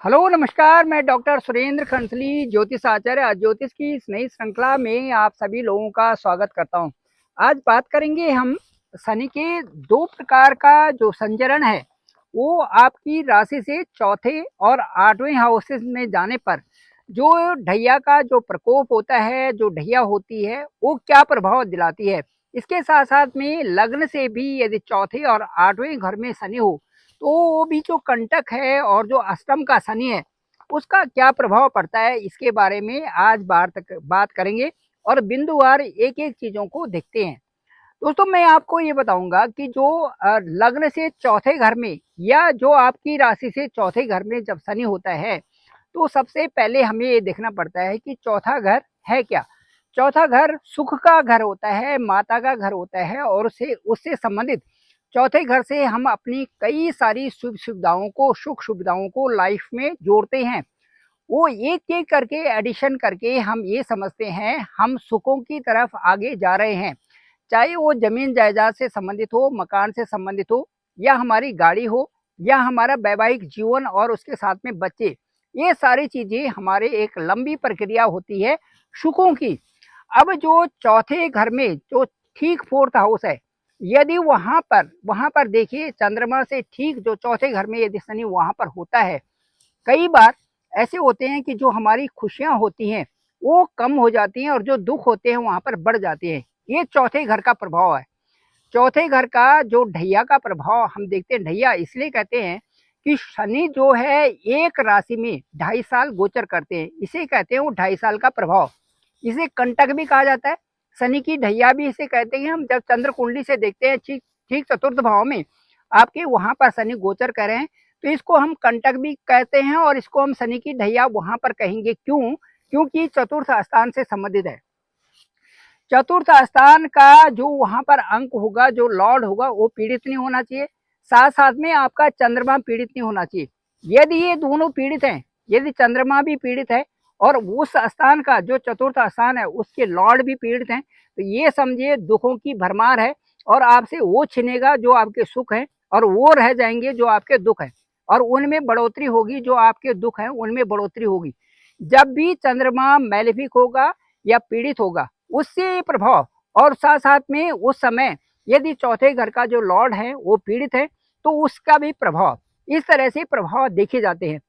Hello नमस्कार। मैं doctor Surendra खंसली ज्योतिष आचार्य आज ज्योतिष की इस नई श्रृंखला में आप सभी लोगों का स्वागत करता हूं। आज बात करेंगे हम शनि के दो प्रकार का जो संचरण है वो आपकी राशि से चौथे और आठवें हाउसेस में जाने पर जो ढैया का जो प्रकोप होता है, जो ढैया होती है, वो क्या प्रभाव दिलाती है। इसके साथ साथ में लग्न से भी यदि चौथे और आठवें घर में शनि हो तो वो भी जो कंटक है और जो अष्टम का शनि है उसका क्या प्रभाव पड़ता है, इसके बारे में आज बात करेंगे और बिंदुवार एक एक चीजों को देखते हैं। दोस्तों, मैं आपको ये बताऊंगा कि जो लग्न से चौथे घर में या जो आपकी राशि से चौथे घर में जब शनि होता है तो सबसे पहले हमें ये देखना पड़ता है कि चौथा घर है क्या। चौथा घर सुख का घर होता है, माता का घर होता है और उससे उससे संबंधित चौथे घर से हम अपनी कई सारी सुख सुविधाओं को लाइफ में जोड़ते हैं। वो एक एक करके एडिशन करके हम ये समझते हैं हम सुखों की तरफ आगे जा रहे हैं। चाहे वो जमीन जायदाद से संबंधित हो, मकान से संबंधित हो, या हमारी गाड़ी हो, या हमारा वैवाहिक जीवन और उसके साथ में बच्चे, ये सारी चीजें हमारे एक लंबी प्रक्रिया होती है सुखों की। अब जो चौथे घर में जो ठीक फोर्थ हाउस है, यदि वहां पर देखिए चंद्रमा से ठीक जो चौथे घर में यदि शनि वहां पर होता है, कई बार ऐसे होते हैं कि जो हमारी खुशियां होती हैं वो कम हो जाती हैं और जो दुख होते हैं वहां पर बढ़ जाते हैं। ये चौथे घर का प्रभाव है। चौथे घर का जो ढैया का प्रभाव हम देखते हैं, ढैया इसलिए कहते हैं कि शनि जो है एक राशि में 2.5 साल गोचर करते हैं, इसे कहते हैं वो 2.5 साल का प्रभाव। इसे कंटक भी कहा जाता है, शनि की ढैया भी इसे कहते हैं। हम जब चंद्र कुंडली से देखते हैं ठीक ठीक चतुर्थ भाव में आपके वहां पर शनि गोचर कर रहे हैं तो इसको हम कंटक भी कहते हैं और इसको हम शनि की ढैया वहां पर कहेंगे। क्यों? क्योंकि चतुर्थ स्थान से संबंधित है। चतुर्थ स्थान का जो वहां पर अंक होगा, जो लॉर्ड होगा, वो पीड़ित नहीं होना चाहिए। साथ साथ में आपका चंद्रमा पीड़ित नहीं होना चाहिए। यदि ये दोनों पीड़ित हैं, यदि चंद्रमा भी पीड़ित है और उस स्थान का जो चतुर्थ स्थान है उसके लॉर्ड भी पीड़ित हैं, तो ये समझिए दुखों की भरमार है और आपसे वो छिनेगा जो आपके सुख है और वो रह जाएंगे जो आपके दुख है, और उनमें बढ़ोतरी होगी। जो आपके दुख है उनमें बढ़ोतरी होगी। जब भी चंद्रमा मैलेफिक होगा या पीड़ित होगा उससे प्रभाव, और साथ साथ में उस समय यदि चौथे घर का जो लॉर्ड है वो पीड़ित है तो उसका भी प्रभाव, इस तरह से प्रभाव देखे जाते हैं।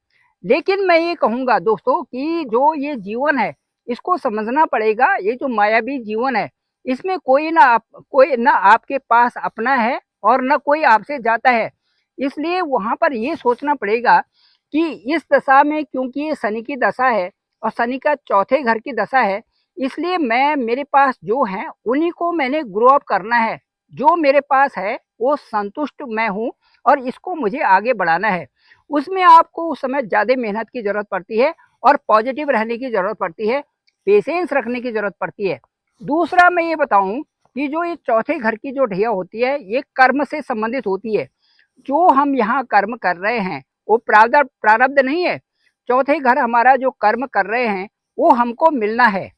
लेकिन मैं ये कहूंगा दोस्तों कि जो ये जीवन है इसको समझना पड़ेगा। ये जो मायावी जीवन है इसमें कोई ना आपके पास अपना है और ना कोई आपसे जाता है। इसलिए वहां पर ये सोचना पड़ेगा कि इस दशा में, क्योंकि ये शनि की दशा है और शनि का चौथे घर की दशा है, इसलिए मैं मेरे पास जो है उन्हीं को मैंने ग्रो अप करना है। जो मेरे पास है वो संतुष्ट मैं हूँ और इसको मुझे आगे बढ़ाना है। उसमें आपको उस समय ज़्यादा मेहनत की ज़रूरत पड़ती है और पॉजिटिव रहने की ज़रूरत पड़ती है, पेशेंस रखने की ज़रूरत पड़ती है। दूसरा मैं ये बताऊं कि जो ये चौथे घर की जो ढैया होती है ये कर्म से संबंधित होती है। जो हम यहाँ कर्म कर रहे हैं वो प्रारब्ध प्रारब्ध नहीं है। चौथे घर हमारा जो कर्म कर रहे हैं वो हमको मिलना है।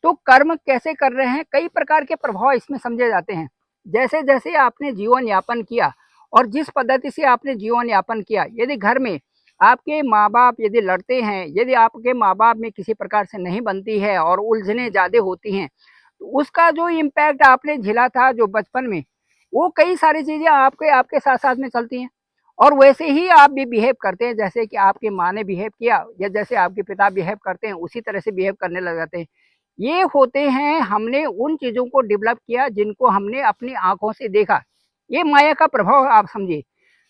तो कर्म कैसे कर रहे हैं, कई प्रकार के प्रभाव इसमें समझे जाते हैं। जैसे जैसे आपने जीवन यापन किया और जिस पद्धति से आपने जीवन यापन किया, यदि घर में आपके माँ बाप यदि लड़ते हैं, यदि आपके माँ बाप में किसी प्रकार से नहीं बनती है और उलझने ज़्यादा होती हैं, तो उसका जो इम्पैक्ट आपने झेला था जो बचपन में, वो कई सारी चीज़ें आपके आपके साथ साथ में चलती हैं। और वैसे ही आप भी बिहेव करते हैं, जैसे कि आपकी माँ ने बिहेव किया या जैसे आपके पिता बिहेव करते हैं उसी तरह से बिहेव करने लग जाते हैं। ये होते हैं, हमने उन चीज़ों को डेवलप किया जिनको हमने अपनी आंखों से देखा। ये माया का प्रभाव आप समझिए।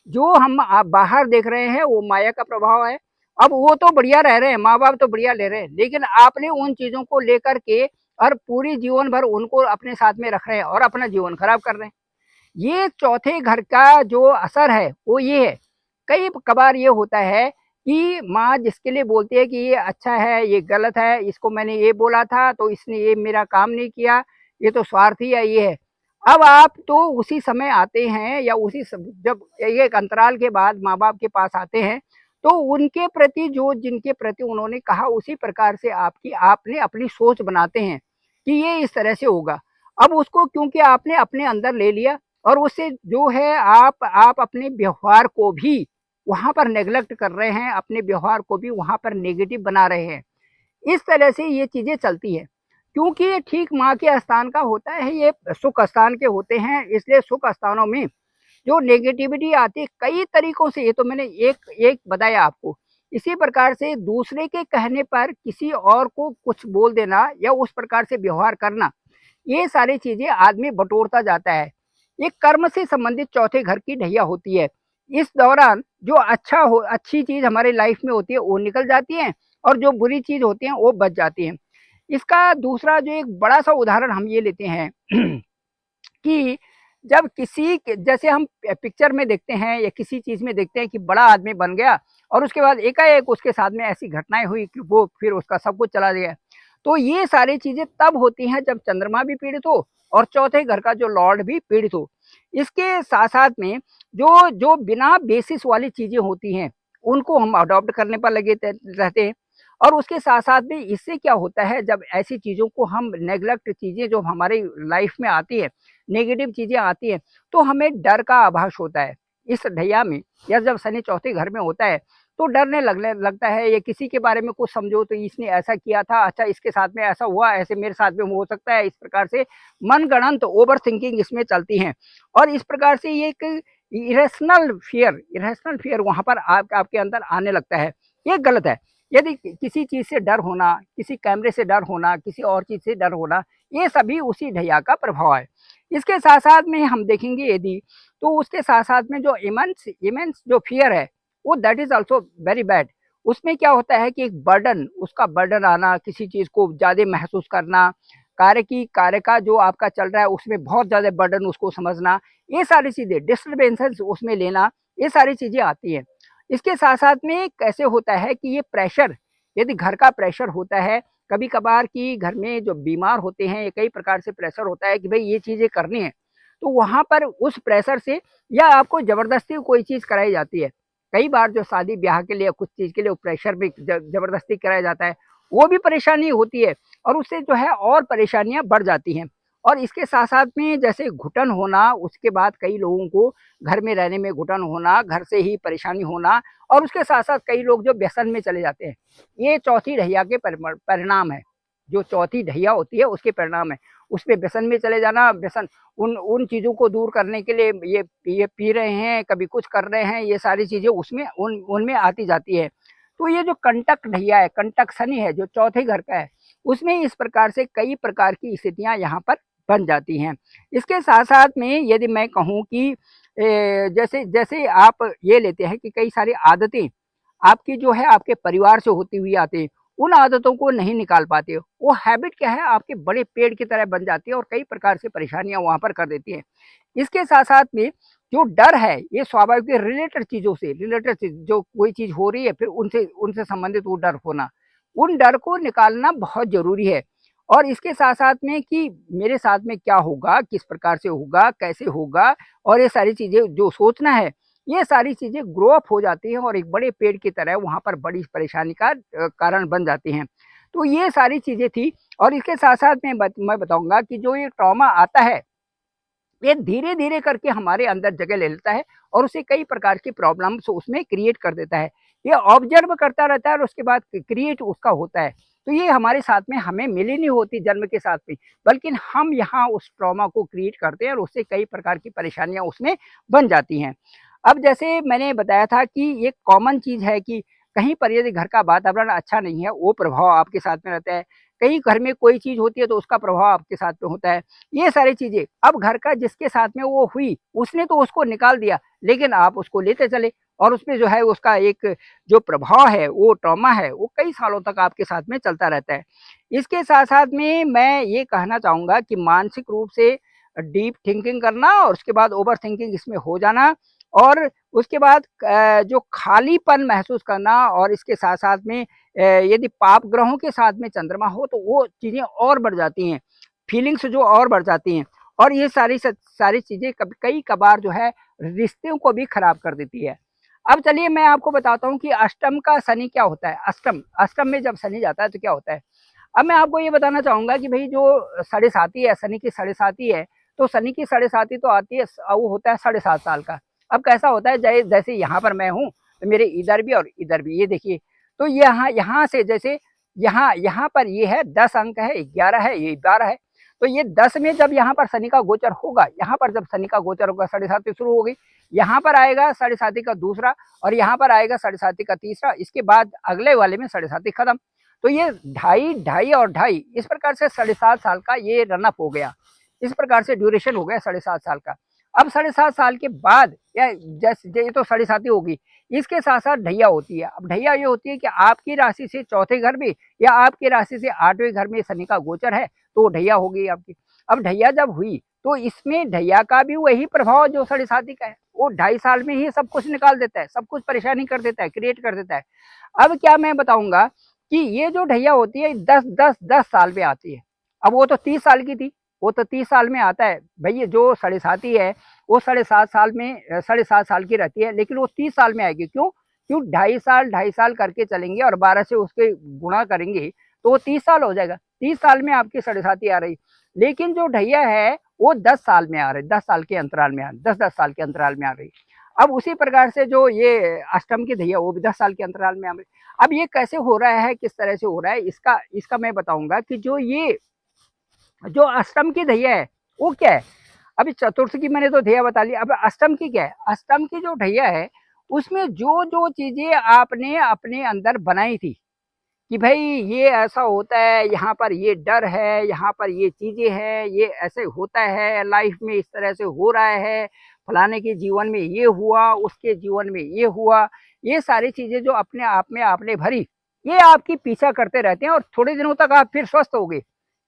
जो हम आप बाहर देख रहे हैं वो माया का प्रभाव है। अब वो तो बढ़िया रह रहे हैं, माँ बाप तो बढ़िया ले रहे हैं, लेकिन आपने उन चीज़ों को लेकर के और पूरी जीवन भर उनको अपने साथ में रख रहे हैं और अपना जीवन खराब कर रहे हैं। ये चौथे घर का जो असर है वो ये है। कई कबार ये होता है कि माँ जिसके लिए बोलती है कि ये अच्छा है, ये गलत है, इसको मैंने ये बोला था तो इसने ये मेरा काम नहीं किया, ये तो स्वार्थी है, ये है। अब आप तो उसी समय आते हैं या जब एक अंतराल के बाद माँ बाप के पास आते हैं तो उनके प्रति जो जिनके प्रति उन्होंने कहा उसी प्रकार से आपने अपनी सोच बनाते हैं कि ये इस तरह से होगा। अब उसको क्योंकि आपने अपने अंदर ले लिया और उससे जो है आप अपने व्यवहार को भी वहाँ पर नेग्लेक्ट कर रहे हैं, अपने व्यवहार को भी वहाँ पर नेगेटिव बना रहे हैं। इस तरह से ये चीज़ें चलती है, क्योंकि ये ठीक माँ के स्थान का होता है, ये सुख स्थान के होते हैं, इसलिए सुख स्थानों में जो नेगेटिविटी आती है कई तरीकों से, ये तो मैंने एक एक बताया आपको। इसी प्रकार से दूसरे के कहने पर किसी और को कुछ बोल देना या उस प्रकार से व्यवहार करना, ये सारी चीजें आदमी बटोरता जाता है। ये कर्म से संबंधित चौथे घर की ढैया होती है। इस दौरान जो अच्छी चीज हमारे लाइफ में होती है वो निकल जाती है, और जो बुरी चीज होती है वो बच जाती है। इसका दूसरा जो एक बड़ा सा उदाहरण हम ये लेते हैं कि जब किसी जैसे हम पिक्चर में देखते हैं या किसी चीज में देखते हैं कि बड़ा आदमी बन गया और उसके बाद एकाएक उसके साथ में ऐसी घटनाएं हुई कि वो फिर उसका सब कुछ चला गया। तो ये सारी चीजें तब होती हैं जब चंद्रमा भी पीड़ित हो और चौथे घर का जो लॉर्ड भी पीड़ित हो। इसके साथ साथ में जो जो बिना बेसिस वाली चीजें होती हैं उनको हम अडॉप्ट करने पर लगे रहते हैं। और उसके साथ साथ में इससे क्या होता है, जब ऐसी चीजों को हम नेग्लेक्ट, चीजें जो हमारी लाइफ में आती है, नेगेटिव चीजें आती है, तो हमें डर का आभास होता है। इस ढैया में या जब शनि चौथे घर में होता है तो डरने लगता है। ये किसी के बारे में कुछ समझो तो इसने ऐसा किया था, अच्छा इसके साथ में ऐसा हुआ, ऐसे मेरे साथ में हो सकता है। इस प्रकार से मनगढ़ंत ओवर थिंकिंग इसमें चलती हैं, और इस प्रकार से ये एक इरेशनल फियर वहां पर आपके अंदर आने लगता है। ये गलत है। यदि किसी चीज से डर होना, किसी कैमरे से डर होना, किसी और चीज से डर होना, ये सभी उसी ढैया का प्रभाव है। इसके साथ साथ में हम देखेंगे यदि, तो उसके साथ साथ में जो इमेंस जो फियर है वो that is also very bad. उसमें क्या होता है कि एक बर्डन, उसका बर्डन आना, किसी चीज को ज्यादा महसूस करना, कार्य का जो आपका चल रहा है उसमें बहुत ज्यादा बर्डन उसको समझना, ये सारी चीजें डिस्टर्बेंसेस उसमें लेना, ये सारी चीजें आती हैं। इसके साथ साथ में कैसे होता है कि ये प्रेशर, यदि घर का प्रेशर होता है, कभी कभार कि घर में जो बीमार होते हैं, ये कई प्रकार से प्रेशर होता है कि भाई ये चीजें करनी है, तो वहां पर उस प्रेशर से या आपको जबरदस्ती कोई चीज कराई जाती है। कई बार जो शादी ब्याह के लिए कुछ चीज के लिए प्रेशर भी जबरदस्ती कराया जाता है, वो भी परेशानी होती है, और उससे जो है और परेशानियां बढ़ जाती हैं। और इसके साथ साथ में जैसे घुटन होना, उसके बाद कई लोगों को घर में रहने में घुटन होना, घर से ही परेशानी होना, और उसके साथ साथ कई लोग जो व्यसन में चले जाते हैं, ये चौथी ढैया के परिणाम है। जो चौथी ढैया होती है उसके परिणाम है। उसमें व्यसन में चले जाना, व्यसन उन उन चीजों को दूर करने के लिए ये पी रहे हैं, कभी कुछ कर रहे हैं, ये सारी चीजें उसमें उनमें आती जाती है। तो ये जो कंटक ढैया है, कंटक शनि है जो चौथे घर का है, उसमें इस प्रकार से कई प्रकार की स्थितियां यहाँ पर बन जाती हैं। इसके साथ साथ में यदि मैं कहूँ कि जैसे जैसे आप ये लेते हैं कि कई सारी आदतें आपकी जो है आपके परिवार से होती हुई आती है, उन आदतों को नहीं निकाल पाते हो, वो हैबिट क्या है आपके बड़े पेड़ की तरह बन जाती है और कई प्रकार से परेशानियां वहां पर कर देती है। इसके साथ साथ में जो डर है, ये स्वाभाविक रिलेटेड चीजों से, रिलेटेड चीज जो कोई चीज हो रही है फिर उनसे उनसे संबंधित वो डर होना, उन डर को निकालना बहुत जरूरी है। और इसके साथ साथ में कि मेरे साथ में क्या होगा, किस प्रकार से होगा, कैसे होगा, और ये सारी चीजें जो सोचना है, ये सारी चीजें ग्रो अप हो जाती हैं और एक बड़े पेड़ की तरह वहां पर बड़ी परेशानी का कारण बन जाती हैं। तो ये सारी चीजें थी। और इसके साथ साथ में मैं बताऊंगा कि जो ये ट्रॉमा आता है, ये धीरे धीरे करके हमारे अंदर जगह ले लेता है और उसे कई प्रकार की प्रॉब्लम्स उसमें क्रिएट कर देता है। ये ऑब्जर्व करता रहता है और उसके बाद क्रिएट उसका होता है। तो ये हमारे साथ में हमें मिली नहीं होती जन्म के साथ में, बल्कि हम यहाँ उस ट्रॉमा को क्रिएट करते हैं और उससे कई प्रकार की परेशानियां उसमें बन जाती हैं। अब जैसे मैंने बताया था कि ये कॉमन चीज है कि कहीं पर यदि घर का वातावरण अच्छा नहीं है, वो प्रभाव आपके साथ में रहता है। कहीं घर में कोई चीज होती है तो उसका प्रभाव आपके साथ में होता है। ये सारी चीजें अब घर का जिसके साथ में वो हुई उसने तो उसको निकाल दिया, लेकिन आप उसको लेते चले और उसमें जो है उसका एक जो प्रभाव है, वो ट्रॉमा है, वो कई सालों तक आपके साथ में चलता रहता है। इसके साथ साथ में मैं ये कहना चाहूंगा कि मानसिक रूप से डीप थिंकिंग करना और उसके बाद ओवर थिंकिंग इसमें हो जाना, और उसके बाद जो खालीपन महसूस करना, और इसके साथ साथ में यदि पाप ग्रहों के साथ में चंद्रमा हो तो वो चीजें और बढ़ जाती हैं, फीलिंग्स जो और बढ़ जाती हैं। और ये सारी चीजें कई कबार जो है रिश्तों को भी खराब कर देती है। अब चलिए मैं आपको बताता हूँ कि अष्टम का शनि क्या होता है। अष्टम अष्टम में जब शनि जाता है तो क्या होता है। अब मैं आपको ये बताना चाहूंगा कि भाई जो साढ़े साती है, शनि की साढ़े साती है, तो शनि की साढ़े साती तो आती है, वो होता है 7.5 साल का। अब कैसा होता है, जैसे यहाँ पर मैं हूँ, तो मेरे इधर भी और इधर भी, ये देखिए। तो यहाँ यहाँ से जैसे यहाँ यहाँ पर ये है 10 अंक है, 11 है, ये 12 है। तो ये 10 में जब यहाँ पर शनि का गोचर होगा, यहाँ पर जब शनि का गोचर होगा, साढ़े साती शुरू हो गई, यहाँ पर आएगा साढ़े साती का दूसरा और यहाँ पर आएगा साढ़े साती का तीसरा, इसके बाद अगले वाले में साढ़े साती खत्म। तो ये ढाई ढाई और ढाई, इस प्रकार से 7.5 साल का ये रनअप हो गया। इस प्रकार से ड्यूरेशन हो गया 7.5 साल का। अब 7.5 साल के बाद या जैसे ये तो 7.5 होगी, इसके साथ साथ ढैया होती है। अब ढैया ये होती है कि आपकी राशि से चौथे घर में या आपकी राशि से 8वें घर में शनि का गोचर है, तो ढैया हो गई आपकी। अब ढैया जब हुई तो इसमें ढैया का भी वही प्रभाव जो 7.5 का है, वो 2.5 साल में ही सब कुछ निकाल देता है, सब कुछ परेशानी कर देता है, क्रिएट कर देता है। अब क्या मैं बताऊंगा कि ये जो ढैया होती है 10 साल में आती है। अब वो तो 30 साल की थी, वो तो 30 साल में आता है भैया। जो 7.5 है वो 7.5 साल में 7.5 साल की रहती है, लेकिन वो 30 साल में आएगी। क्यों? क्यों 2.5 साल करके चलेंगे और 12 से उसके गुणा करेंगे तो वो 30 साल हो जाएगा। 30 साल में आपकी 7.5 आ रही, लेकिन जो ढैया है वो 10 साल में आ रही, 10 साल के अंतराल में आ रही, 10 साल के अंतराल में आ रही। अब उसी प्रकार से जो ये अष्टम की ढैया वो भी 10 साल के अंतराल में आ रही। अब ये कैसे हो रहा है, किस तरह से हो रहा है, इसका इसका मैं बताऊंगा कि जो अष्टम की ढैया है वो क्या है। अभी चतुर्थ की मैंने तो ढैया बता ली, अब अष्टम की क्या है। अष्टम की जो ढैया है उसमें जो जो चीजें आपने अपने अंदर बनाई थी कि भाई ये ऐसा होता है, यहाँ पर ये डर है, यहाँ पर ये चीजें हैं, ये ऐसे होता है लाइफ में, इस तरह से हो रहा है, फलाने के जीवन में ये हुआ, उसके जीवन में ये हुआ, ये सारी चीजें जो अपने आप में आपने भरी, ये आपकी पीछा करते रहते हैं और थोड़े दिनों तक आप फिर स्वस्थ हो गए।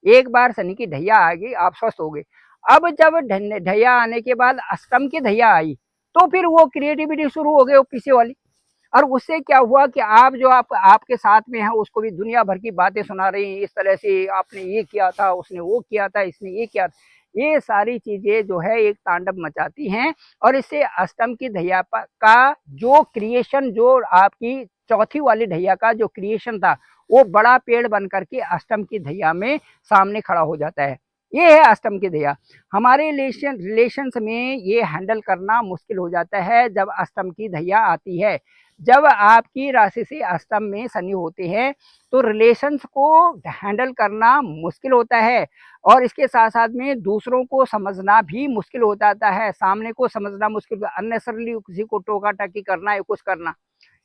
एक बार शनि की ढैया आ गई, आप स्वस्थ हो गए। अब जब ढैया आने के बाद अष्टम की ढैया आई तो फिर वो क्रिएटिविटी शुरू हो गई, वो पीछे वाली। और उससे क्या हुआ कि आप जो आपके साथ में है उसको भी दुनिया भर की बातें सुना रही हैं, इस तरह से आपने ये किया था, उसने वो किया था, इसने ये किया था। ये सारी चीजें जो है एक तांडव मचाती हैं और इससे अष्टम की ढैया का जो क्रिएशन, जो आपकी चौथी वाली ढैया का जो क्रिएशन था, वो बड़ा पेड़ बन करके अष्टम की ढैया में सामने खड़ा हो जाता है। ये है अष्टम की ढैया। हमारे रिलेशंस में ये हैंडल करना मुश्किल हो जाता है जब अष्टम की ढैया आती है। जब आपकी राशि से अष्टम में शनि होते हैं तो रिलेशंस को हैंडल करना मुश्किल होता है और इसके साथ साथ में दूसरों को समझना भी मुश्किल हो जाता है, सामने को समझना मुश्किल, अननेसेसरली किसी को टोका टाकी करना है, कुछ करना,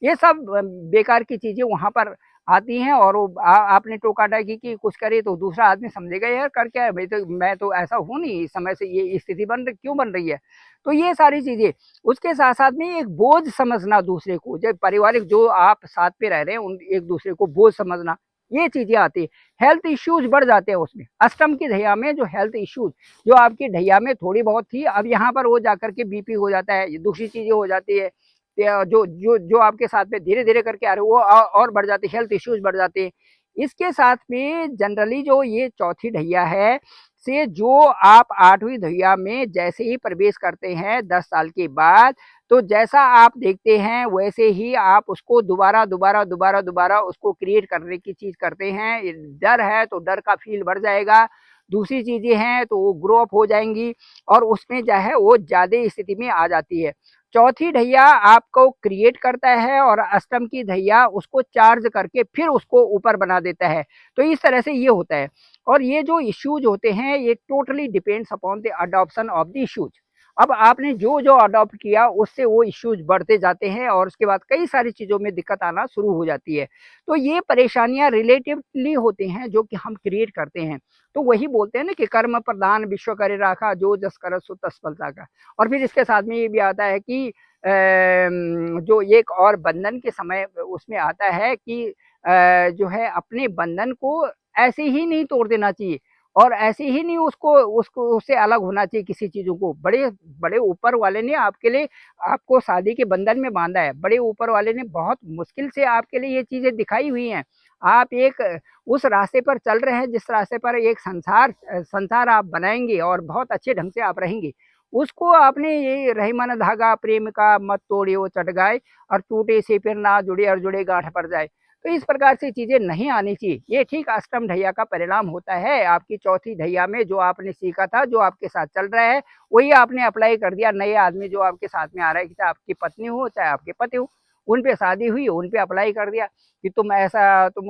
ये सब बेकार की चीजें वहां पर आती हैं। और वो आपने टोका टाकी की कुछ करे तो दूसरा आदमी समझेगा यार कर क्या है भाई, तो मैं तो ऐसा हूं नहीं, इस समय से ये स्थिति क्यों बन रही है। तो ये सारी चीजें, उसके साथ साथ में एक बोझ समझना दूसरे को, जब पारिवारिक जो आप साथ पे रह रहे हैं उन एक दूसरे को बोझ समझना, ये चीजें आती है। हेल्थ इश्यूज बढ़ जाते हैं उसमें, अष्टम की ढैया में जो हेल्थ इश्यूज जो आपकी ढैया में थोड़ी बहुत थी, अब यहाँ पर वो जाकर के बीपी हो जाता है, ये दूसरी चीजें हो जाती है, जो जो जो आपके साथ में धीरे धीरे करके आ रहे वो और बढ़ जाते, हेल्थ इश्यूज बढ़ जाते हैं। इसके साथ में जनरली जो ये चौथी ढैया है से जो आप 8वीं ढैया में जैसे ही प्रवेश करते हैं 10 साल के बाद, तो जैसा आप देखते हैं वैसे ही आप उसको दोबारा दोबारा दोबारा दोबारा उसको क्रिएट करने की चीज करते हैं। डर है तो डर का फील बढ़ जाएगा, दूसरी चीजें हैं तो वो ग्रो अप हो जाएंगी और उसमें जो है वो ज्यादा स्थिति में आ जाती है। चौथी ढैया आपको क्रिएट करता है और अष्टम की ढैया उसको चार्ज करके फिर उसको ऊपर बना देता है। तो इस तरह से ये होता है। और ये जो इश्यूज होते हैं ये totally depends upon the adoption of the issues. अब आपने जो जो अडॉप्ट किया उससे वो इश्यूज बढ़ते जाते हैं और उसके बाद कई सारी चीज़ों में दिक्कत आना शुरू हो जाती है। तो ये परेशानियां रिलेटिवली होते हैं जो कि हम क्रिएट करते हैं। तो वही बोलते हैं ना कि कर्म प्रधान विश्व करे राखा, जो जस कर सो तस फल का। और फिर इसके साथ में ये भी आता है कि जो एक और बंधन के समय उसमें आता है कि जो है अपने बंधन को ऐसे ही नहीं तोड़ देना चाहिए और ऐसे ही नहीं उसको उसको उससे अलग होना चाहिए किसी चीज़ों को। बड़े बड़े ऊपर वाले ने आपके लिए आपको शादी के बंधन में बांधा है, बड़े ऊपर वाले ने बहुत मुश्किल से आपके लिए ये चीज़ें दिखाई हुई हैं। आप एक उस रास्ते पर चल रहे हैं जिस रास्ते पर एक संसार आप बनाएंगे और बहुत अच्छे ढंग से आप रहेंगे। उसको आपने ये रहीमन धागा प्रेम का मत तोड़े वो चट गाए और टूटे से फिर ना जुड़े और जुड़े गांठ पड़ जाए। तो इस प्रकार से चीजें नहीं आनी चाहिए। ये ठीक अष्टम ढैया का परिणाम होता है। आपकी चौथी ढैया में जो आपने सीखा था, जो आपके साथ चल रहा है, वही आपने अप्लाई कर दिया नए आदमी जो आपके साथ में आ रहा है, चाहे आपकी पत्नी हो चाहे आपके पति हो, उन पे शादी हुई, उन पे अप्लाई कर दिया कि तुम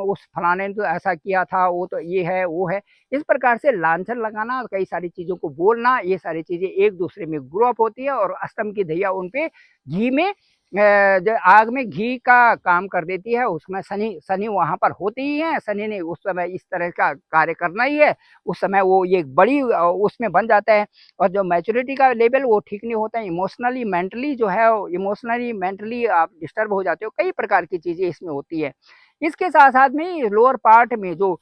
उस फलाने ने तो ऐसा किया था, वो तो ये है, वो है। इस प्रकार से लांछन लगाना, कई सारी चीज़ों को बोलना, ये सारी चीज़ें एक-दूसरे में ग्रो अप होती है और अष्टम की दैया उन पे घी में जो आग में घी का काम कर देती है। उसमें शनि शनि वहाँ पर होते ही हैं, शनि ने उस समय इस तरह का कार्य करना ही है, उस समय वो ये बड़ी उसमें बन जाता है। और जो मैच्योरिटी का लेवल वो ठीक नहीं होता है, इमोशनली मेंटली जो है, इमोशनली मेंटली आप डिस्टर्ब हो जाते हो, कई प्रकार की चीज़ें इसमें होती है। इसके साथ-साथ में लोअर पार्ट में जो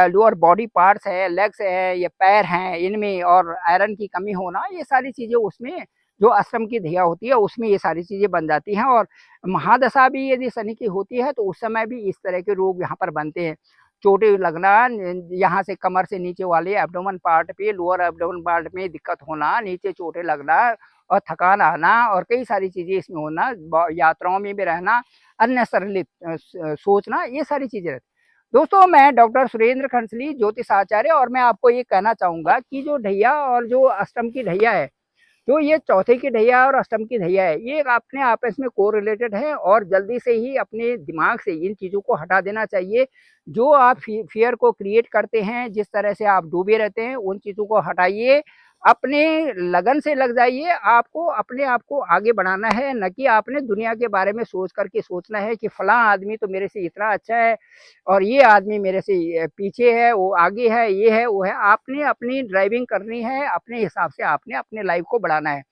लोअर बॉडी पार्ट्स है, लेग्स है, ये पैर हैं, इनमें और आयरन की कमी होना, ये सारी चीज़ें उसमें जो अष्टम की धिया होती है, उसमें ये सारी चीज़ें बन जाती हैं। और महादशा भी यदि शनि की होती है, तो उस समय भी इस तरह के रोग यहाँ पर बनते हैं। चोटें लगना, यहाँ से कमर से नीचे वाले एब्डोमेन पार्ट पे, लोअर एब्डोमेन पार्ट में दिक्कत होना, नीचे चोटें लगना और थकान आना और कई सारी चीज़ें इसमें होना, यात्राओं में भी रहना, अननेसेसरली सोचना, ये सारी चीज़ें रहती। दोस्तों, मैं डॉक्टर सुरेंद्र खंसली, ज्योतिष आचार्य, और मैं आपको ये कहना चाहूँगा कि जो ढैया और जो अष्टम की ढैया है, तो ये चौथे की ढैया और अष्टम की ढैया है, ये अपने आपस में कोरिलेटेड है और जल्दी से ही अपने दिमाग से इन चीज़ों को हटा देना चाहिए। जो आप फ़ियर को क्रिएट करते हैं, जिस तरह से आप डूबे रहते हैं, उन चीज़ों को हटाइए। अपने लगन से लग जाइए, आपको अपने आप को आगे बढ़ाना है, ना कि आपने दुनिया के बारे में सोच कर के सोचना है कि फलाँ आदमी तो मेरे से इतना अच्छा है और ये आदमी मेरे से पीछे है, वो आगे है, ये है, वो है। आपने अपनी ड्राइविंग करनी है, अपने हिसाब से आपने अपने लाइफ़ को बढ़ाना है।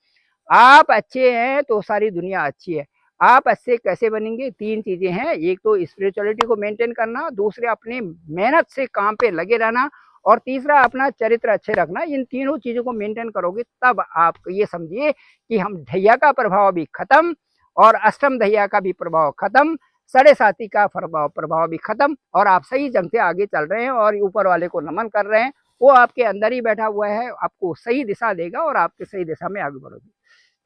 आप अच्छे हैं तो सारी दुनिया अच्छी है। आप अच्छे कैसे बनेंगे? 3 चीज़ें हैं, एक तो स्पिरिचुअलिटी को मेंटेन करना, दूसरे अपनी मेहनत से काम पे लगे रहना और तीसरा अपना चरित्र अच्छे रखना। इन तीनों चीज़ों को मेंटेन करोगे तब आप ये समझिए कि हम ढैया का प्रभाव भी खत्म और अष्टम ढैया का भी प्रभाव खत्म, साढ़े साती का प्रभाव प्रभाव भी खत्म और आप सही ढंग से आगे चल रहे हैं और ऊपर वाले को नमन कर रहे हैं। वो आपके अंदर ही बैठा हुआ है, आपको सही दिशा देगा और आपके सही दिशा में आगे बढ़ोगे।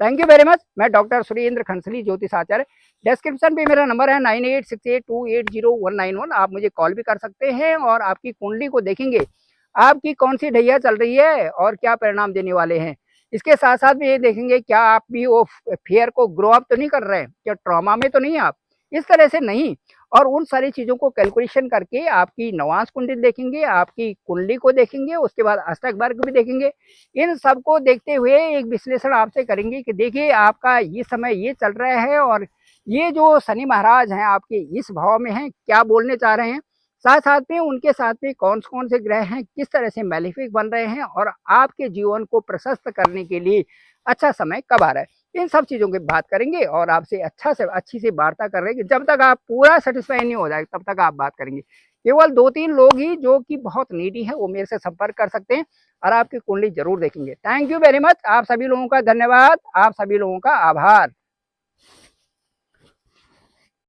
Thank you very much. मैं डॉक्टर सुरेंद्र खंसली, ज्योतिष आचार्य। डिस्क्रिप्शन पे मेरा नंबर है 9868280191। आप मुझे कॉल भी कर सकते हैं और आपकी कुंडली को देखेंगे, आपकी कौन सी ढैया चल रही है और क्या परिणाम देने वाले हैं। इसके साथ साथ में ये देखेंगे क्या आप भी वो फेयर को ग्रो अप तो नहीं कर रहे हैं, क्या ट्रॉमा में तो नहीं आप, इस तरह से नहीं। और उन सारी चीज़ों को कैलकुलेशन करके आपकी नवांश कुंडली देखेंगे, आपकी कुंडली को देखेंगे, उसके बाद अष्टक वर्ग भी देखेंगे। इन सबको देखते हुए एक विश्लेषण आपसे करेंगे कि देखिए आपका ये समय ये चल रहा है और ये जो शनि महाराज हैं आपके इस भाव में हैं, क्या बोलने चाह रहे हैं। साथ साथ में उनके साथ में कौन से ग्रह हैं, किस तरह से मैलेफिक बन रहे हैं और आपके जीवन को प्रशस्त करने के लिए अच्छा समय कब आ रहा है। इन सब चीज़ों की बात करेंगे और आपसे अच्छी से वार्ता करेंगे। जब तक आप पूरा सेटिस्फाई नहीं हो जाए तब तक आप बात करेंगे। केवल 2-3 लोग ही जो कि बहुत नीडी हैं वो मेरे से संपर्क कर सकते हैं और आपकी कुंडली जरूर देखेंगे। Thank you very much. आप सभी लोगों का धन्यवाद, आप सभी लोगों का आभार।